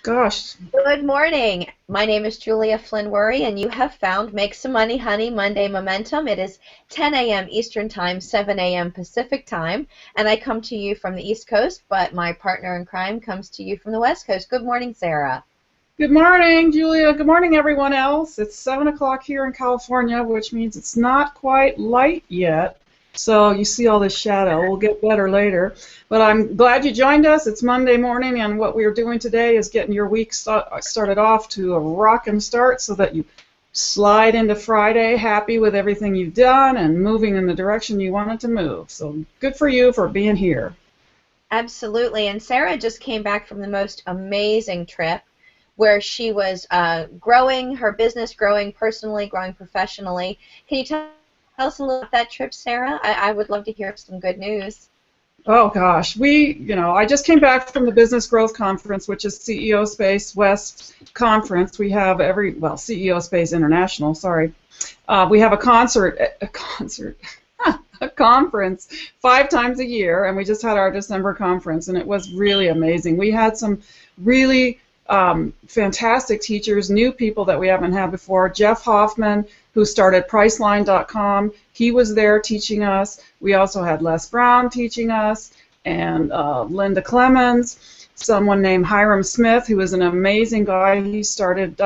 Gosh. Good morning. My name is Julia Flynn Worry, and you have found Make Some Money, Honey Monday Momentum. It is 10 a.m. Eastern Time, 7 a.m. Pacific Time, and I come to you from the East Coast, but my partner in crime comes to you from the West Coast. Good morning, Sarah. Good morning, Julia. Good morning, everyone else. It's 7 o'clock here in California, which means it's not quite light yet. So you see all this shadow. We'll get better later. But I'm glad you joined us. It's Monday morning, and what we're doing today is getting your week started off to a rockin' start so that you slide into Friday happy with everything you've done and moving in the direction you wanted to move. So good for you for being here. Absolutely. And Sarah just came back from the most amazing trip where she was growing her business, growing personally, growing professionally. Can you tell us a little about that trip, Sarah? I would love to hear some good news. Oh gosh, I just came back from the Business Growth Conference, which is CEO Space West Conference. We have CEO Space International, sorry. We have a conference 5 times a year, and we just had our December conference, and it was really amazing. We had some really fantastic teachers, new people that we haven't had before. Jeff Hoffman, who started Priceline.com, he was there teaching us. We also had Les Brown teaching us, and Linda Clemens, someone named Hiram Smith, who is an amazing guy. He started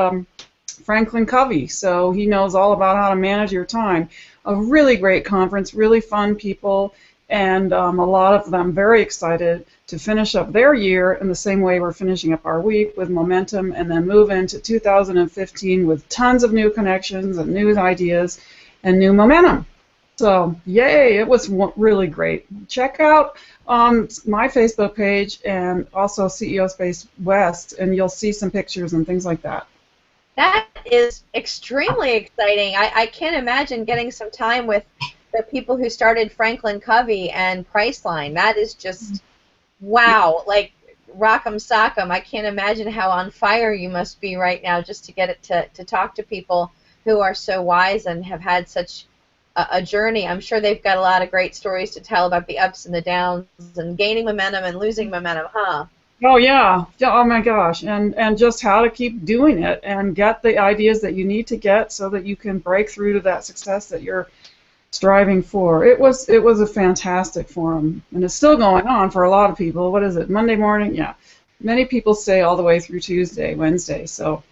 Franklin Covey, so he knows all about how to manage your time. A really great conference, really fun people, and a lot of them very excited to finish up their year in the same way we're finishing up our week with momentum, and then move into 2015 with tons of new connections and new ideas and new momentum. So yay, it was really great. Check out my Facebook page and also CEO Space West, and you'll see some pictures and things like that. That is extremely exciting. I can't imagine getting some time with the people who started Franklin Covey and Priceline. That is just, wow, like rock'em sock'em. I can't imagine how on fire you must be right now just to get it to talk to people who are so wise and have had such a journey. I'm sure they've got a lot of great stories to tell about the ups and the downs and gaining momentum and losing momentum, huh? Oh yeah, oh my gosh, and just how to keep doing it and get the ideas that you need to get so that you can break through to that success that you're striving for. It was a fantastic forum, and it's still going on for a lot of people. What is it, Monday morning? Yeah, many people stay all the way through Tuesday, Wednesday. So.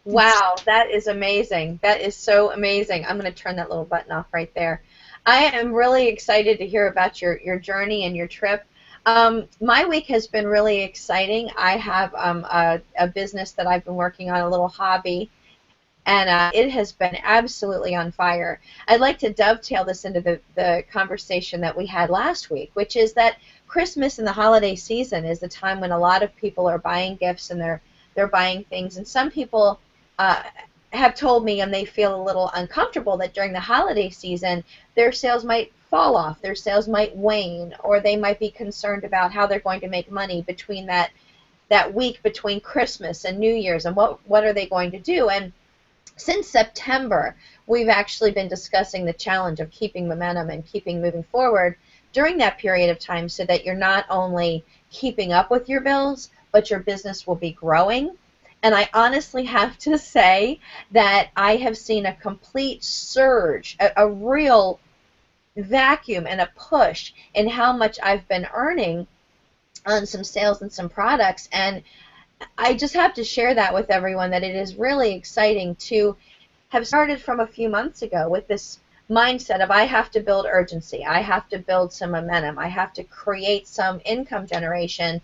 Wow, that is amazing. That is so amazing. I'm going to turn that little button off right there. I am really excited to hear about your journey and your trip. My week has been really exciting. I have a business that I've been working on, a little hobby, and it has been absolutely on fire. I'd like to dovetail this into the conversation that we had last week, which is that Christmas and the holiday season is the time when a lot of people are buying gifts and they're buying things, and some people have told me, and they feel a little uncomfortable, that during the holiday season their sales might fall off, their sales might wane, or they might be concerned about how they're going to make money between that week between Christmas and New Year's, and what are they going to do. And since September, we've actually been discussing the challenge of keeping momentum and keeping moving forward during that period of time so that you're not only keeping up with your bills, but your business will be growing. And I honestly have to say that I have seen a complete surge, a real vacuum and a push in how much I've been earning on some sales and some products. And I just have to share that with everyone, that it is really exciting to have started from a few months ago with this mindset of I have to build urgency, I have to build some momentum, I have to create some income generation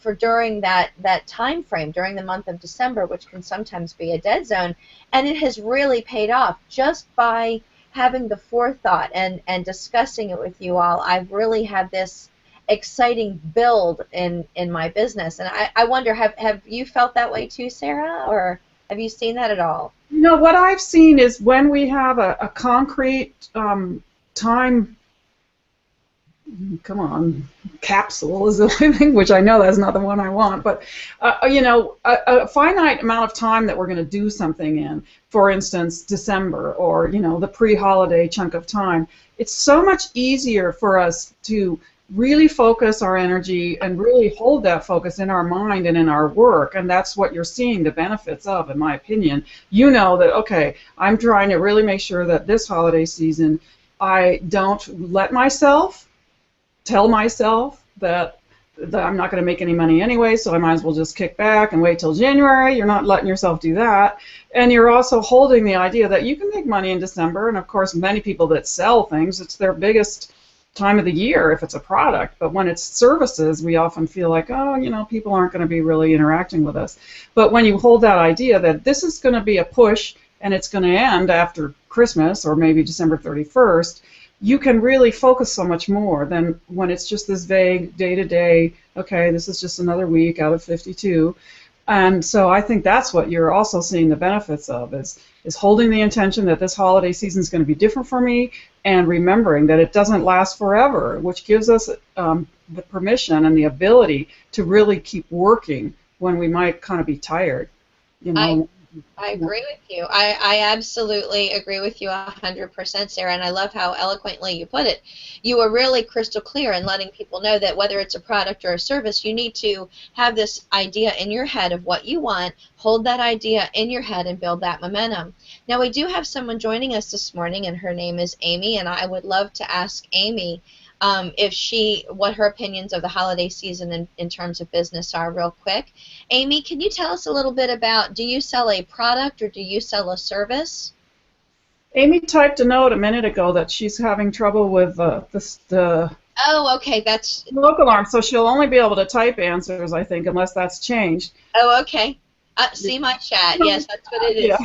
for during that time frame, during the month of December, which can sometimes be a dead zone. And it has really paid off just by having the forethought and discussing it with you all. I've really had this exciting build in my business. And I wonder, have you felt that way too, Sarah, or have you seen that at all? No, what I've seen is when we have a concrete time, come on, capsule is the only thing, which I know that's not the one I want, but a finite amount of time that we're going to do something in, for instance, December, or the pre-holiday chunk of time. It's so much easier for us to really focus our energy and really hold that focus in our mind and in our work, and that's what you're seeing the benefits of, in my opinion. You know that, okay, I'm trying to really make sure that this holiday season I don't let myself tell myself that I'm not going to make any money anyway, so I might as well just kick back and wait till January. You're not letting yourself do that. And you're also holding the idea that you can make money in December, and of course many people that sell things, it's their biggest time of the year if it's a product. But when it's services, we often feel like, oh, you know, people aren't going to be really interacting with us. But when you hold that idea that this is going to be a push and it's going to end after Christmas or maybe December 31st, you can really focus so much more than when it's just this vague day-to-day, okay, this is just another week out of 52. And so I think that's what you're also seeing the benefits of, is holding the intention that this holiday season is going to be different for me, and remembering that it doesn't last forever, which gives us the permission and the ability to really keep working when we might kind of be tired, you know. I agree with you. I absolutely agree with you 100%, Sarah, and I love how eloquently you put it. You are really crystal clear in letting people know that whether it's a product or a service, you need to have this idea in your head of what you want, hold that idea in your head, and build that momentum. Now, we do have someone joining us this morning, and her name is Amy, and I would love to ask Amy what her opinions of the holiday season in terms of business are, real quick. Amy, can you tell us a little bit about, do you sell a product or do you sell a service? Amy typed a note a minute ago that she's having trouble with the Oh, okay, that's smoke alarm, so she'll only be able to type answers, I think, unless that's changed. Oh, okay. See my chat. Yes, that's what it is. Yeah.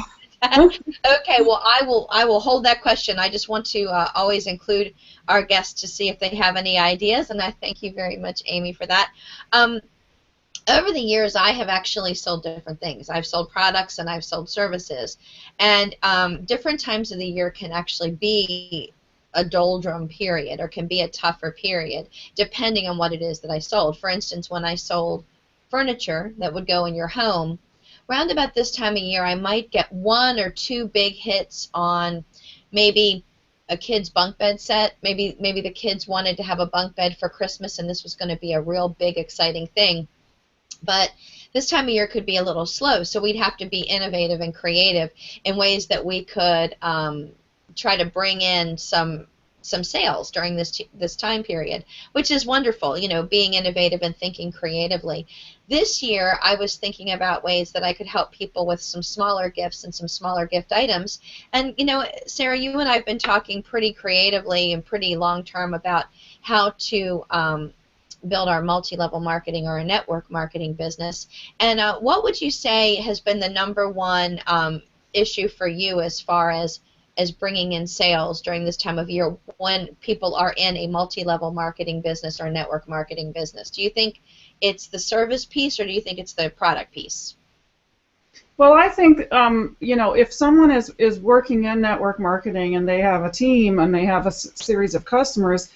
Okay, well, I will hold that question. I just want to always include our guests to see if they have any ideas, and I thank you very much, Amy, for that. Over the years, I have actually sold different things. I've sold products and I've sold services, and different times of the year can actually be a doldrum period or can be a tougher period, depending on what it is that I sold. For instance, when I sold furniture that would go in your home, round about this time of year, I might get 1 or 2 big hits on maybe a kid's bunk bed set. Maybe the kids wanted to have a bunk bed for Christmas, and this was going to be a real big, exciting thing. But this time of year could be a little slow, so we'd have to be innovative and creative in ways that we could try to bring in some sales during this time period, which is wonderful, you know, being innovative and thinking creatively. This year, I was thinking about ways that I could help people with some smaller gifts and some smaller gift items. And, you know, Sarah, you and I have been talking pretty creatively and pretty long-term about how to build our multi-level marketing or a network marketing business. And what would you say has been the #1 issue for you as far as bringing in sales during this time of year when people are in a multi-level marketing business or network marketing business? Do you think it's the service piece, or do you think it's the product piece? Well, I think, you know, if someone is working in network marketing and they have a team and they have a series of customers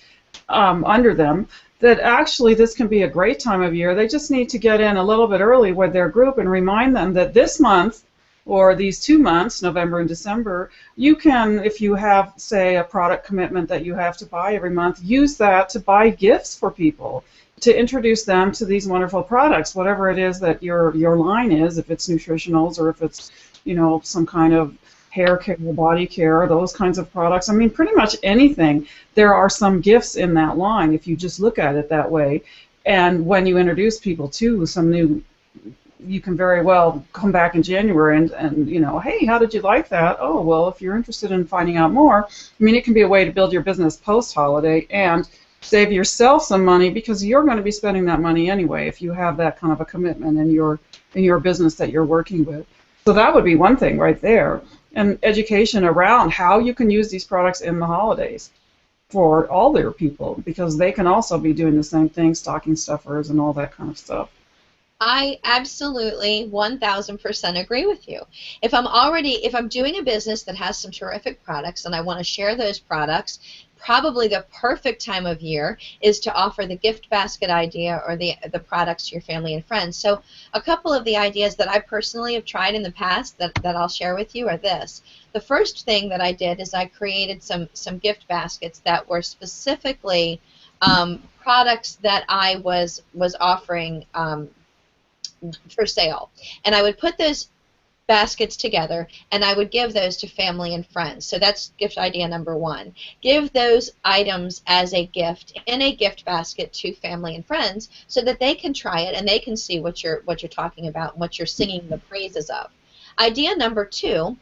under them, that actually this can be a great time of year. They just need to get in a little bit early with their group and remind them that this month, or these 2 months, November and December, you can, if you have, say, a product commitment that you have to buy every month, use that to buy gifts for people, to introduce them to these wonderful products, whatever it is that your line is, if it's nutritionals or if it's, you know, some kind of hair care, body care, those kinds of products. I mean, pretty much anything. There are some gifts in that line if you just look at it that way. And when you introduce people to some new, you can very well come back in January and you know, hey, how did you like that? Oh, well, if you're interested in finding out more, I mean, it can be a way to build your business post-holiday and save yourself some money, because you're going to be spending that money anyway if you have that kind of a commitment in your business that you're working with. So that would be one thing right there. And education around how you can use these products in the holidays for all their people, because they can also be doing the same thing, stocking stuffers and all that kind of stuff. I absolutely 1000% agree with you. If I'm doing a business that has some terrific products and I want to share those products, probably the perfect time of year is to offer the gift basket idea or the products to your family and friends. So a couple of the ideas that I personally have tried in the past that I'll share with you are this. The first thing that I did is I created some gift baskets that were specifically products that I was offering for sale, and I would put those baskets together, and I would give those to family and friends. So that's gift idea number one. Give those items as a gift in a gift basket to family and friends so that they can try it and they can see what you're talking about and what you're singing the praises of. Idea number two,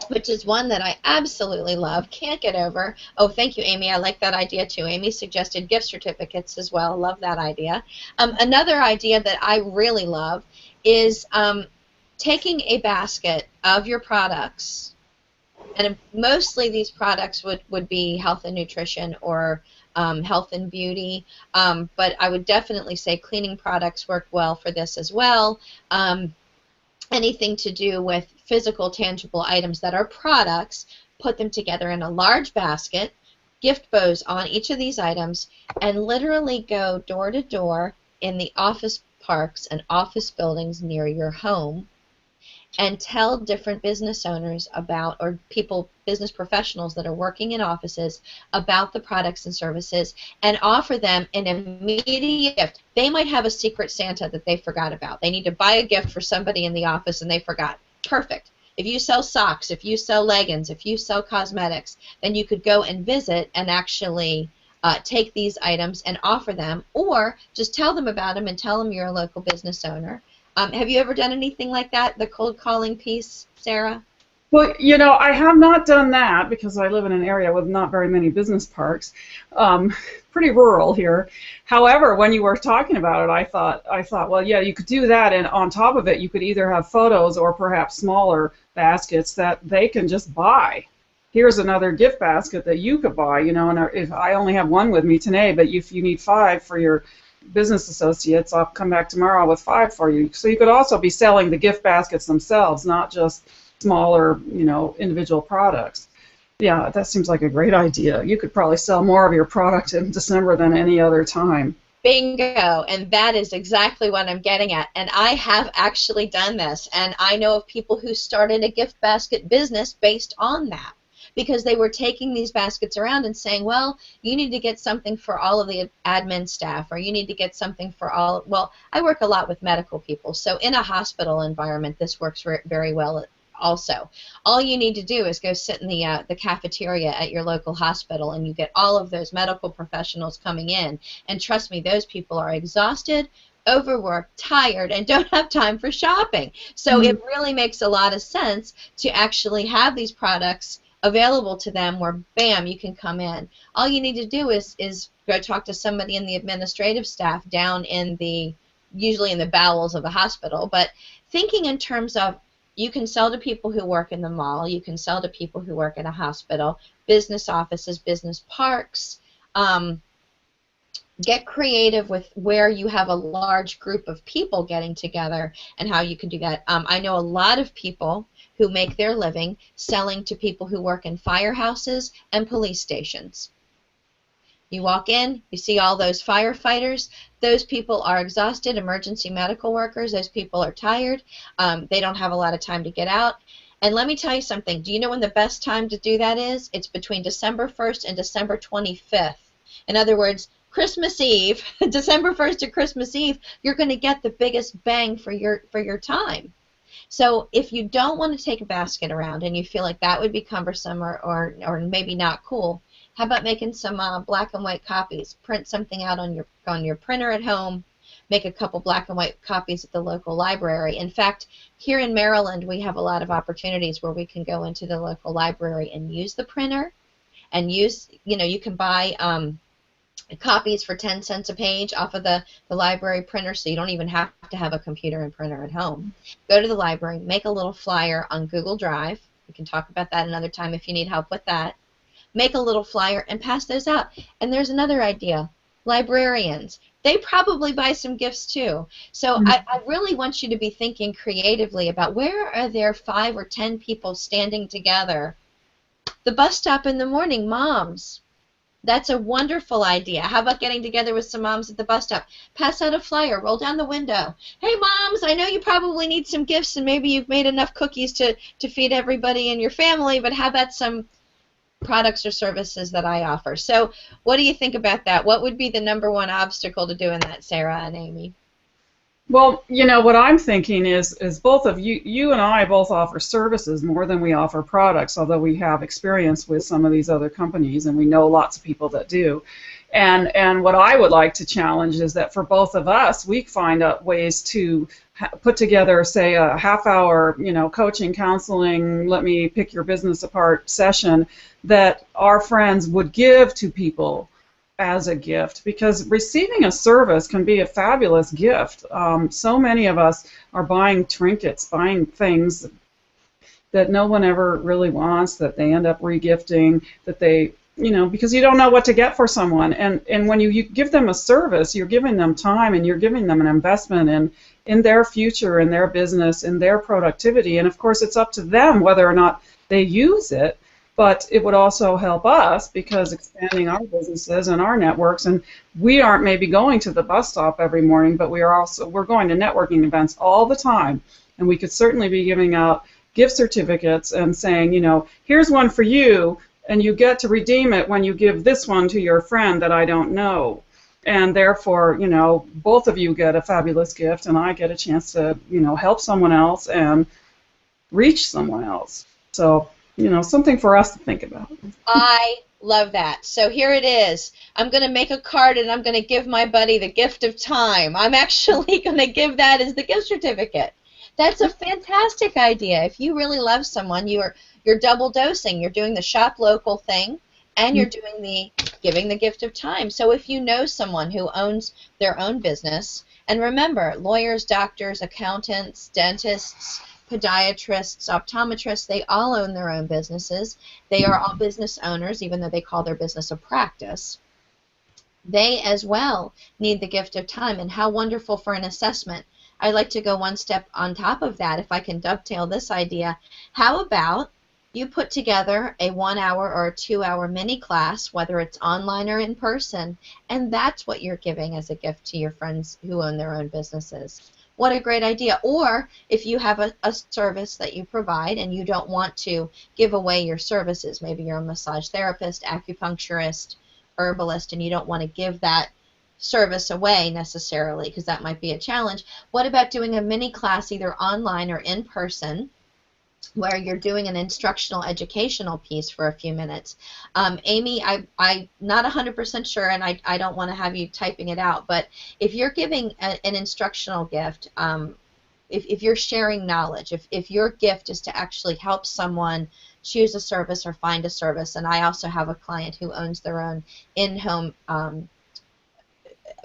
which is one that I absolutely love, can't get over. Oh, thank you, Amy. I like that idea too. Amy suggested gift certificates as well. Love that idea. Another idea that I really love is taking a basket of your products, and mostly these products would be health and nutrition or health and beauty, but I would definitely say cleaning products work well for this as well. Anything to do with physical, tangible items that are products, put them together in a large basket, gift bows on each of these items, and literally go door to door in the office parks and office buildings near your home and tell different business owners about, or business professionals that are working in offices, about the products and services, and offer them an immediate gift. They might have a secret Santa that they forgot about. They need to buy a gift for somebody in the office and they forgot. Perfect. If you sell socks, if you sell leggings, if you sell cosmetics, then you could go and visit and actually take these items and offer them, or just tell them about them and tell them you're a local business owner. Have you ever done anything like that, the cold calling piece, Sarah? Well, you know, I have not done that because I live in an area with not very many business parks. Pretty rural here. However, when you were talking about it, I thought, well, yeah, you could do that, and on top of it, you could either have photos or perhaps smaller baskets that they can just buy. Here's another gift basket that you could buy, you know, and if I only have one with me today, but if you need 5 for your business associates, I'll come back tomorrow with 5 for you. So you could also be selling the gift baskets themselves, not just smaller, you know, individual products. Yeah, that seems like a great idea. You could probably sell more of your product in December than any other time. Bingo, and that is exactly what I'm getting at. And I have actually done this, and I know of people who started a gift basket business based on that, because they were taking these baskets around and saying, well, you need to get something for all of the admin staff, or you need to get something for all, well, I work a lot with medical people, so in a hospital environment, this works very well also. All you need to do is go sit in the cafeteria at your local hospital, and you get all of those medical professionals coming in, and trust me, those people are exhausted, overworked, tired, and don't have time for shopping. So it really makes a lot of sense to actually have these products available to them where, bam, you can come in. All you need to do is go talk to somebody in the administrative staff down in usually in the bowels of the hospital, but thinking in terms of, you can sell to people who work in the mall, you can sell to people who work in a hospital, business offices, business parks. Get creative with where you have a large group of people getting together and how you can do that. I know a lot of people who make their living selling to people who work in firehouses and police stations. You walk in, you see all those firefighters. Those people are exhausted, emergency medical workers. Those people are tired. They don't have a lot of time to get out. And let me tell you something. Do you know when the best time to do that is? It's between December 1st and December 25th. In other words, Christmas Eve, December 1st to Christmas Eve, you're going to get the biggest bang for your time. So if you don't want to take a basket around and you feel like that would be cumbersome or maybe not cool, how about making some black and white copies? Print something out on your printer at home. Make a couple black and white copies at the local library. In fact, here in Maryland, we have a lot of opportunities where we can go into the local library and use the printer, and you can buy copies for 10 cents a page off of the library printer, so you don't even have to have a computer and printer at home. Go to the library, make a little flyer on Google Drive. We can talk about that another time if you need help with that. Make a little flyer and pass those out. And there's another idea. Librarians. They probably buy some gifts too. So I really want you to be thinking creatively about, where are there 5 or 10 people standing together? The bus stop in the morning, moms. That's a wonderful idea. How about getting together with some moms at the bus stop? Pass out a flyer, roll down the window. Hey moms, I know you probably need some gifts and maybe you've made enough cookies to feed everybody in your family, but how about some products or services that I offer. So what do you think about that? What would be the number one obstacle to doing that, Sarah and Amy? Well, what I'm thinking is both of you and I both offer services more than we offer products, although we have experience with some of these other companies and we know lots of people that do. And what I would like to challenge is that for both of us, we find out ways to put together, say, a half-hour, coaching, counseling, let me pick your business apart session that our friends would give to people as a gift, because receiving a service can be a fabulous gift. So many of us are buying trinkets, buying things that no one ever really wants, that they end up regifting, that they, because you don't know what to get for someone. And when you give them a service, you're giving them time and you're giving them an investment in their future, in their business, in their productivity. And of course, it's up to them whether or not they use it. But it would also help us because expanding our businesses and our networks, and we aren't maybe going to the bus stop every morning, but we're going to networking events all the time, and we could certainly be giving out gift certificates and saying, here's one for you, and you get to redeem it when you give this one to your friend that I don't know. And therefore, both of you get a fabulous gift, and I get a chance to, help someone else and reach someone else. So, something for us to think about. I love that. So here it is. I'm going to make a card and I'm going to give my buddy the gift of time. I'm actually going to give that as the gift certificate. That's a fantastic idea. If you really love someone, you're double dosing. You're doing the shop local thing and you're doing the giving the gift of time. So if you know someone who owns their own business, and remember, lawyers, doctors, accountants, dentists, podiatrists, optometrists, they all own their own businesses. They are all business owners, even though they call their business a practice. They as well need the gift of time, and how wonderful for an assessment. I'd like to go one step on top of that, if I can dovetail this idea. How about you put together a 1 hour or a 2 hour mini class, whether it's online or in person, and that's what you're giving as a gift to your friends who own their own businesses. What a great idea. Or if you have a service that you provide and you don't want to give away your services, maybe you're a massage therapist, acupuncturist, herbalist, and you don't want to give that service away necessarily because that might be a challenge. What about doing a mini class either online or in person, where you're doing an instructional educational piece for a few minutes? Amy, I'm not 100% sure, and I don't want to have you typing it out, but if you're giving an instructional gift, if you're sharing knowledge, if your gift is to actually help someone choose a service or find a service, and I also have a client who owns their own in-home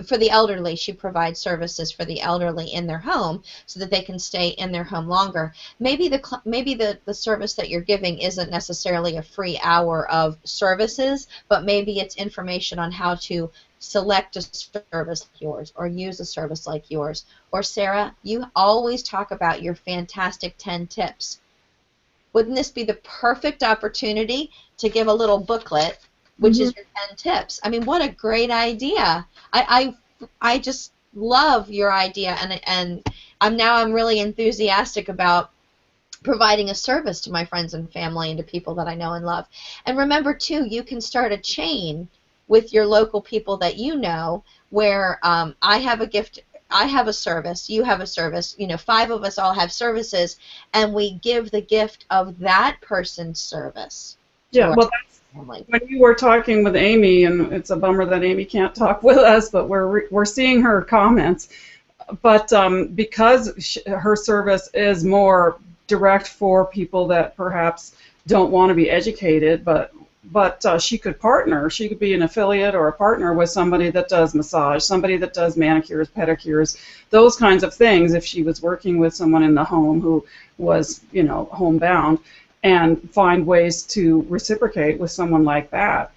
for the elderly, she provides services for the elderly in their home so that they can stay in their home longer. Maybe the service that you're giving isn't necessarily a free hour of services, but maybe it's information on how to select a service like yours or use a service like yours. Or Sarah, you always talk about your fantastic 10 tips. Wouldn't this be the perfect opportunity to give a little booklet, which is your 10 tips? I mean, what a great idea. I just love your idea, and I'm really enthusiastic about providing a service to my friends and family and to people that I know and love. And remember, too, you can start a chain with your local people that you know where I have a gift, I have a service, you have a service, 5 of us all have services, and we give the gift of that person's service. Yeah, well, when you were talking with Amy, and it's a bummer that Amy can't talk with us, but we're seeing her comments. But because her service is more direct for people that perhaps don't want to be educated, but she could partner. She could be an affiliate or a partner with somebody that does massage, somebody that does manicures, pedicures, those kinds of things. If she was working with someone in the home who was, homebound, and find ways to reciprocate with someone like that.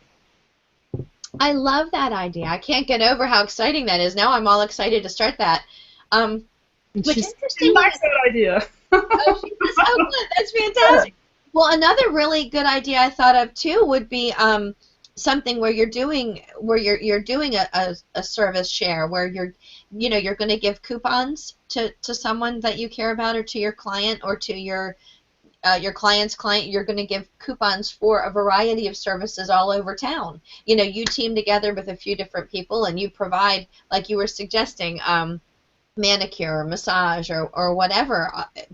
I love that idea. I can't get over how exciting that is. Now I'm all excited to start that. She likes that idea. Oh, she does? Oh, good. That's fantastic. Well, another really good idea I thought of too would be something where you're doing a service share where you're going to give coupons to someone that you care about, or to your client, or to your your client's client, you're going to give coupons for a variety of services all over town. You know, you team together with a few different people and you provide, like you were suggesting, manicure, massage, or whatever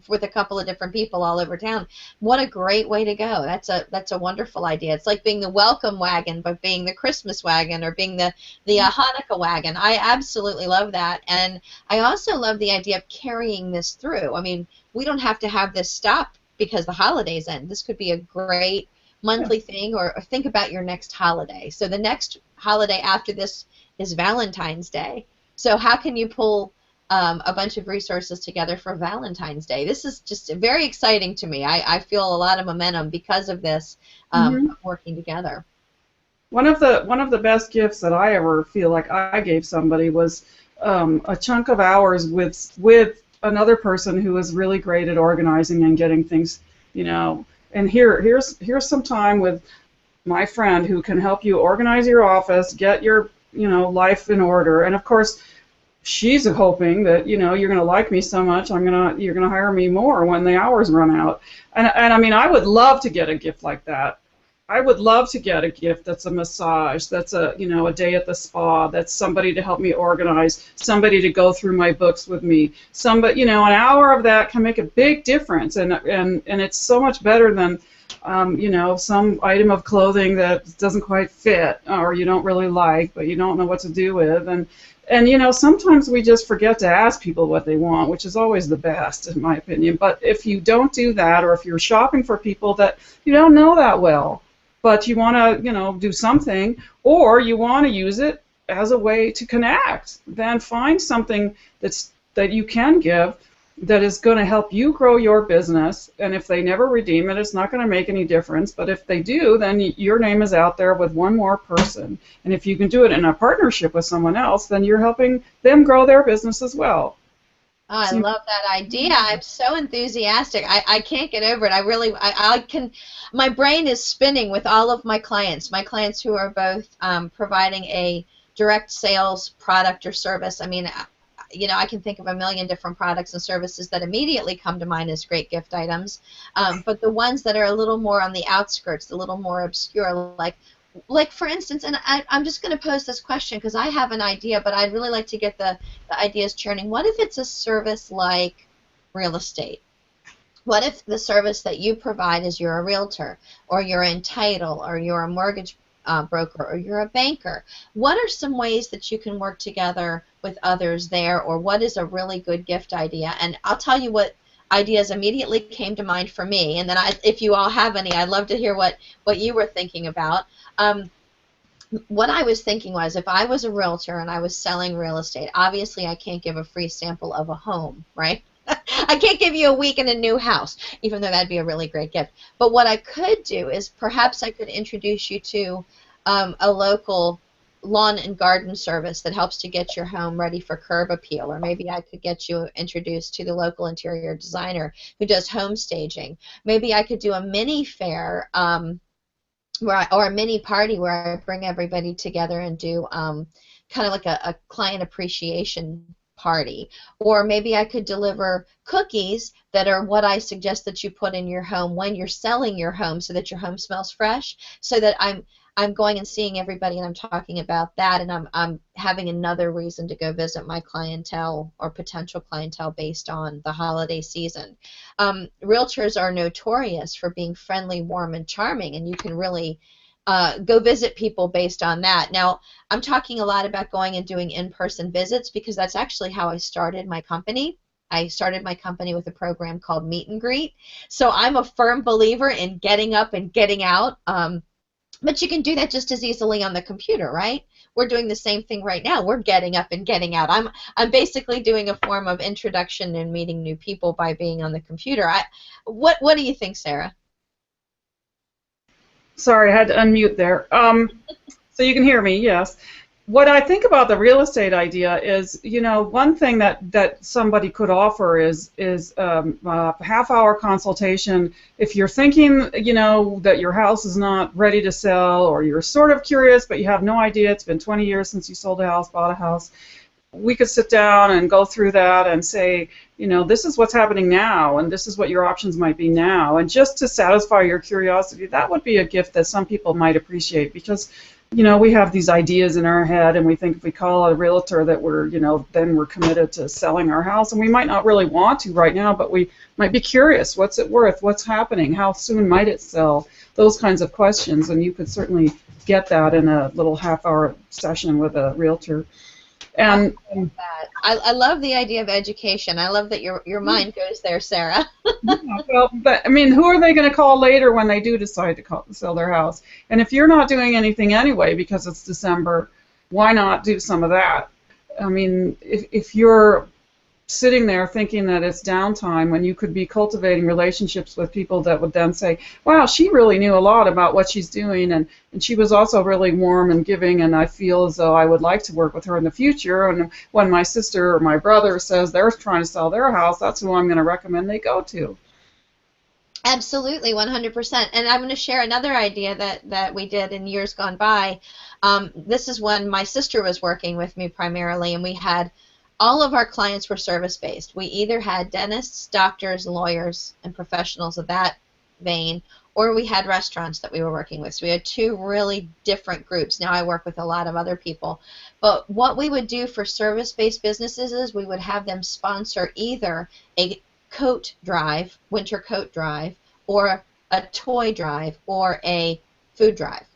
with a couple of different people all over town. What a great way to go. That's a wonderful idea. It's like being the welcome wagon, but being the Christmas wagon, or being the Hanukkah wagon. I absolutely love that. And I also love the idea of carrying this through. I mean, we don't have to have this stop because the holidays end. This could be a great monthly thing, or think about your next holiday. So the next holiday after this is Valentine's Day. So how can you pull a bunch of resources together for Valentine's Day? This is just very exciting to me. I feel a lot of momentum because of this working together. One of the best gifts that I ever feel like I gave somebody was a chunk of hours with another person who was really great at organizing and getting things, you know. And here's some time with my friend who can help you organize your office, get your, you know, life in order. And of course, she's hoping that, you know, you're going to like me so much, you're going to hire me more when the hours run out. And I mean, I would love to get a gift like that. I would love to get a gift that's a massage, that's a, you know, a day at the spa, that's somebody to help me organize, somebody to go through my books with me. Somebody, you know, an hour of that can make a big difference, and it's so much better than you know, some item of clothing that doesn't quite fit or you don't really like, but you don't know what to do with. And you know, sometimes we just forget to ask people what they want, which is always the best, in my opinion. But if you don't do that, or if you're shopping for people that you don't know that well, but you want to, you know, do something, or you want to use it as a way to connect, then find something that you can give that is going to help you grow your business. And if they never redeem it, it's not going to make any difference. But if they do, then your name is out there with one more person. And if you can do it in a partnership with someone else, then you're helping them grow their business as well. Oh, I love that idea. I'm so enthusiastic. I can't get over it. I can, my brain is spinning with all of my clients who are both providing a direct sales product or service. I mean, you know, I can think of a million different products and services that immediately come to mind as great gift items. But the ones that are a little more on the outskirts, a little more obscure, like for instance, and I'm just going to pose this question because I have an idea, but I'd really like to get the ideas churning. What if it's a service like real estate? What if the service that you provide is you're a realtor, or you're in title, or you're a mortgage broker, or you're a banker? What are some ways that you can work together with others there, or what is a really good gift idea? And I'll tell you what ideas immediately came to mind for me, and then if you all have any, I'd love to hear what you were thinking about. What I was thinking was, if I was a realtor and I was selling real estate, obviously I can't give a free sample of a home, right? I can't give you a week in a new house, even though that'd be a really great gift. But what I could do is perhaps I could introduce you to a local lawn and garden service that helps to get your home ready for curb appeal, or maybe I could get you introduced to the local interior designer who does home staging. Maybe I could do a mini fair or a mini party where I bring everybody together and do kind of like a client appreciation party. Or maybe I could deliver cookies that are what I suggest that you put in your home when you're selling your home, so that your home smells fresh, so that I'm going and seeing everybody and I'm talking about that, and I'm having another reason to go visit my clientele or potential clientele based on the holiday season. Realtors are notorious for being friendly, warm, and charming, and you can really go visit people based on that. Now, I'm talking a lot about going and doing in-person visits because that's actually how I started my company. I started my company with a program called Meet and Greet. So I'm a firm believer in getting up and getting out. But you can do that just as easily on the computer, right? We're doing the same thing right now. We're getting up and getting out. I'm basically doing a form of introduction and meeting new people by being on the computer. What do you think, Sarah? Sorry, I had to unmute there. So you can hear me, yes. What I think about the real estate idea is, you know, one thing that somebody could offer is a half-hour consultation. If you're thinking, you know, that your house is not ready to sell, or you're sort of curious but you have no idea, it's been 20 years since you sold a house, bought a house, we could sit down and go through that and say, you know, this is what's happening now, and this is what your options might be now. And just to satisfy your curiosity, that would be a gift that some people might appreciate, because, you know, we have these ideas in our head, and we think if we call a realtor that we're, you know, then we're committed to selling our house, and we might not really want to right now, but we might be curious. What's it worth? What's happening? How soon might it sell? Those kinds of questions, and you could certainly get that in a little half-hour session with a realtor. And I love the idea of education. I love that your mind goes there, Sarah. yeah, well, but I mean, who are they going to call later when they do decide to sell their house? And if you're not doing anything anyway because it's December, why not do some of that? I mean, if you're sitting there thinking that it's downtime when you could be cultivating relationships with people that would then say, wow, she really knew a lot about what she's doing, and she was also really warm and giving, and I feel as though I would like to work with her in the future, and when my sister or my brother says they're trying to sell their house, that's who I'm going to recommend they go to. Absolutely, 100%. And I'm going to share another idea that we did in years gone by. This is when my sister was working with me primarily, and we had all of our clients were service-based. We either had dentists, doctors, lawyers, and professionals of that vein, or we had restaurants that we were working with. So we had two really different groups. Now I work with a lot of other people. But what we would do for service-based businesses is we would have them sponsor either a coat drive, winter coat drive, or a toy drive, or a food drive.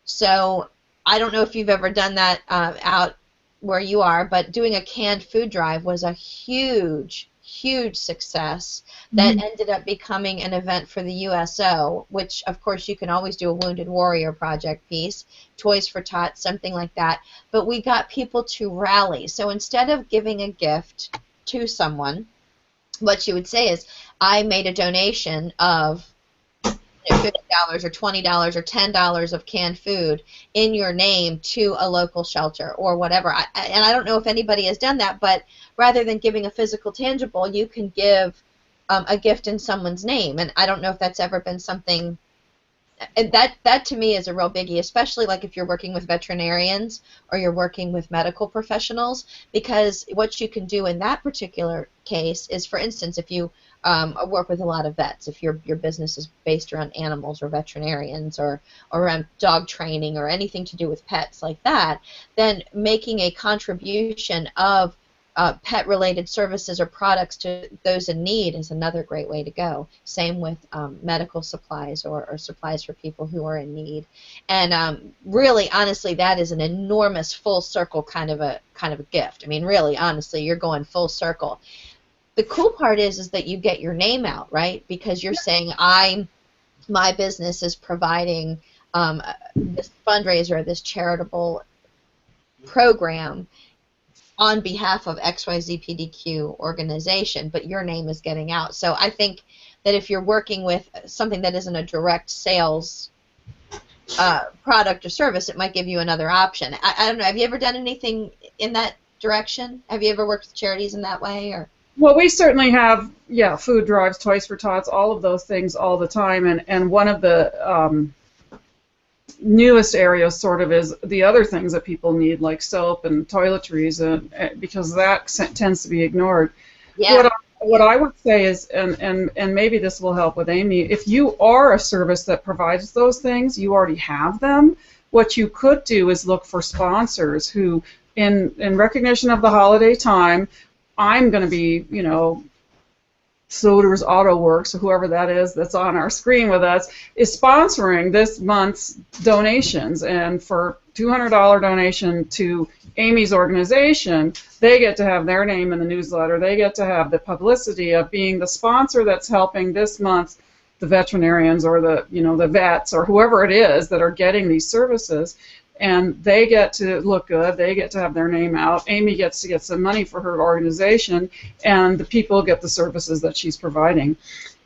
So I don't know if you've ever done that out where you are, but doing a canned food drive was a huge success that ended up becoming an event for the USO, which of course you can always do a Wounded Warrior Project piece, Toys for Tots, something like that, but we got people to rally. So instead of giving a gift to someone, what you would say is, I made a donation of $50 or $20 or $10 of canned food in your name to a local shelter or whatever. And I don't know if anybody has done that, but rather than giving a physical tangible, you can give a gift in someone's name. And I don't know if that's ever been something. And that to me is a real biggie, especially like if you're working with veterinarians or you're working with medical professionals, because what you can do in that particular case is, for instance, if you work with a lot of vets, if your business is based around animals or veterinarians or around dog training or anything to do with pets like that, then making a contribution of pet-related services or products to those in need is another great way to go. Same with medical supplies or supplies for people who are in need. And really, honestly, that is an enormous full circle kind of a gift. I mean, really, honestly, you're going full circle. The cool part is that you get your name out, right? Because you're saying, my business is providing this fundraiser, this charitable program on behalf of XYZ PDQ organization, but your name is getting out. So I think that if you're working with something that isn't a direct sales product or service, it might give you another option. I don't know. Have you ever done anything in that direction? Have you ever worked with charities in that way? Or? Well, we certainly have, food drives, Toys for Tots, all of those things all the time. And one of the newest areas sort of is the other things that people need, like soap and toiletries, because that tends to be ignored. Yeah. What I would say is, and maybe this will help with Amy, if you are a service that provides those things, you already have them, what you could do is look for sponsors who, in recognition of the holiday time, I'm going to be, Soder's Auto Works, or whoever that is that's on our screen with us, is sponsoring this month's donations. And for $200 donation to Amy's organization, they get to have their name in the newsletter. They get to have the publicity of being the sponsor that's helping this month the veterinarians or the vets or whoever it is that are getting these services. And they get to look good, they get to have their name out, Amy gets to get some money for her organization, and the people get the services that she's providing.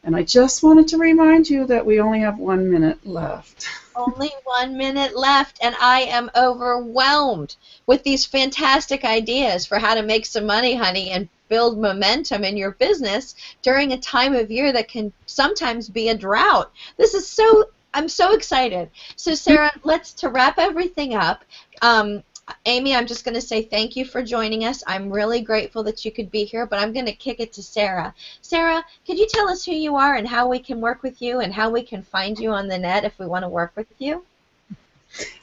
And I just wanted to remind you that we only have 1 minute left. Only 1 minute left, and I am overwhelmed with these fantastic ideas for how to make some money, honey, and build momentum in your business during a time of year that can sometimes be a drought. This is I'm so excited. So Sarah, to wrap everything up, Amy, I'm just going to say thank you for joining us. I'm really grateful that you could be here, but I'm going to kick it to Sarah. Sarah, could you tell us who you are and how we can work with you and how we can find you on the net if we want to work with you?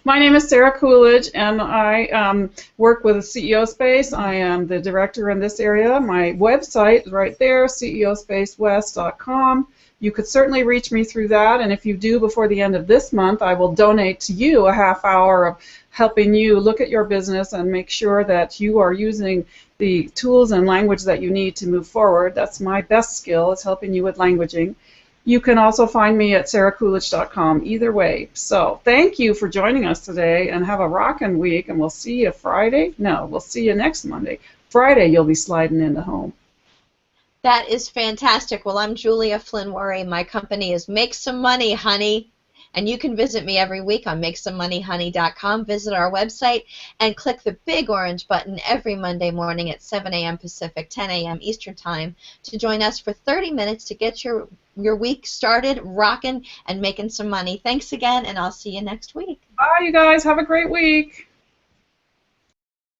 My name is Sarah Coolidge, and I work with CEO Space. I am the director in this area. My website is right there, ceospacewest.com. You could certainly reach me through that, and if you do before the end of this month, I will donate to you a half hour of helping you look at your business and make sure that you are using the tools and language that you need to move forward. That's my best skill, is helping you with languaging. You can also find me at sarahcoolidge.com either way. So thank you for joining us today, and have a rockin' week, and we'll see you Friday. No, we'll see you next Monday. Friday you'll be sliding into home. That is fantastic. Well, I'm Julia Flynn Worry. My company is Make Some Money, Honey. And you can visit me every week on MakeSomeMoneyHoney.com. Visit our website and click the big orange button every Monday morning at 7 a.m. Pacific, 10 a.m. Eastern Time to join us for 30 minutes to get your week started rocking and making some money. Thanks again, and I'll see you next week. Bye, you guys. Have a great week.